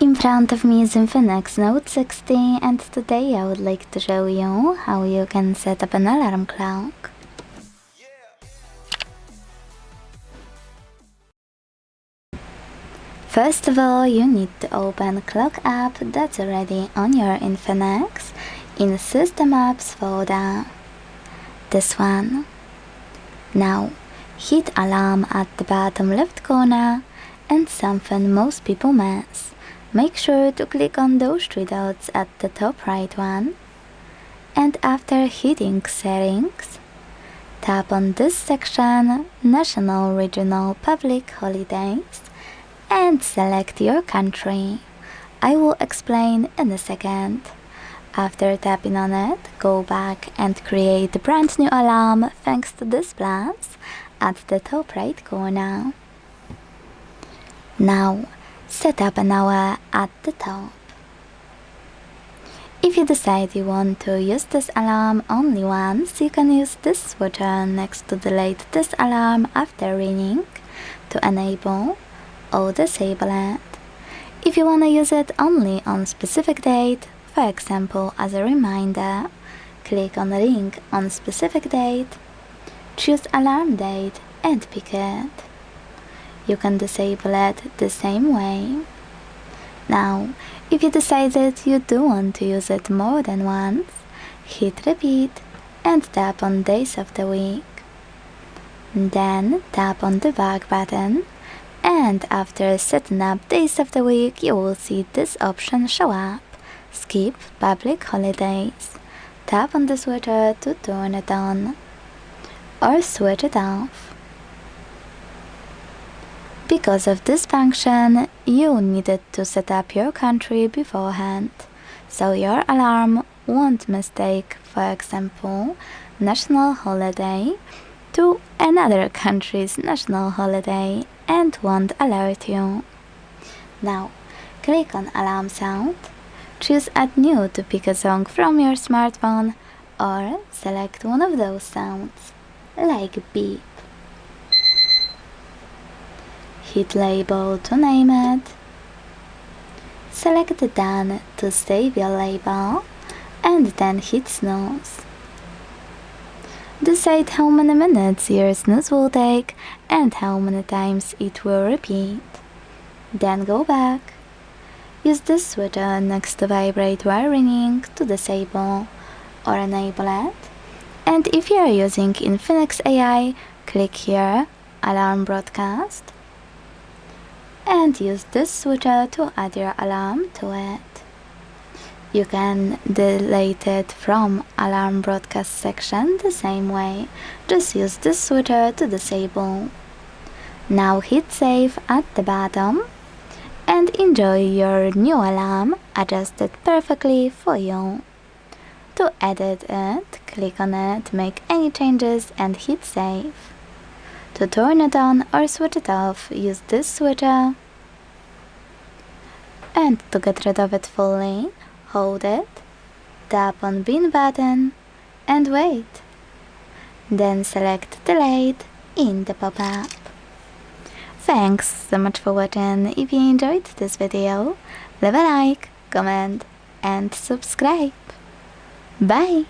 In front of me is Infinix Note 60, and today I would like to show you how you can set up an alarm clock. First of all, you need to open Clock app that's already on your Infinix in System Apps folder. This one. Now, hit Alarm at the bottom left corner and something most people miss. Make sure to click on those three dots at the top right one, and after hitting Settings, tap on this section, National, Regional, Public Holidays, and select your country. I will explain in a second. After tapping on it, go back and create a brand new alarm thanks to this plus at the top right corner. Now, set up an hour at the top. If you decide you want to use this alarm only once, you can use this switcher next to delete this alarm after ringing to enable or disable it. If you want to use it only on specific date, for example as a reminder, click on ring on specific date, choose alarm date and pick it. You can disable it the same way. Now, if you decided you do want to use it more than once, hit repeat and tap on days of the week. Then tap on the back button, and after setting up days of the week, you will see this option show up. Skip public holidays. Tap on the switcher to turn it on or switch it off. Because of this function, you needed to set up your country beforehand, so your alarm won't mistake, for example, national holiday to another country's national holiday and won't alert you. Now, click on Alarm Sound, choose Add New to pick a song from your smartphone, or select one of those sounds, like beep. Hit Label to name it. Select Done to save your label, and then hit Snooze. Decide how many minutes your snooze will take and how many times it will repeat. Then go back. Use this switcher next to vibrate while ringing to disable or enable it. And if you are using Infinix AI, click here, Alarm Broadcast, and use this switcher to add your alarm to it. You can delete it from Alarm Broadcast section the same way, just use this switcher to disable. Now hit Save at the bottom and enjoy your new alarm adjusted perfectly for you. To edit it, click on it, make any changes and hit Save. To turn it on or switch it off, use this switcher. And to get rid of it fully, hold it, tap on Bin button, and wait. Then select Delete in the pop-up. Thanks so much for watching. If you enjoyed this video, leave a like, comment, and subscribe. Bye!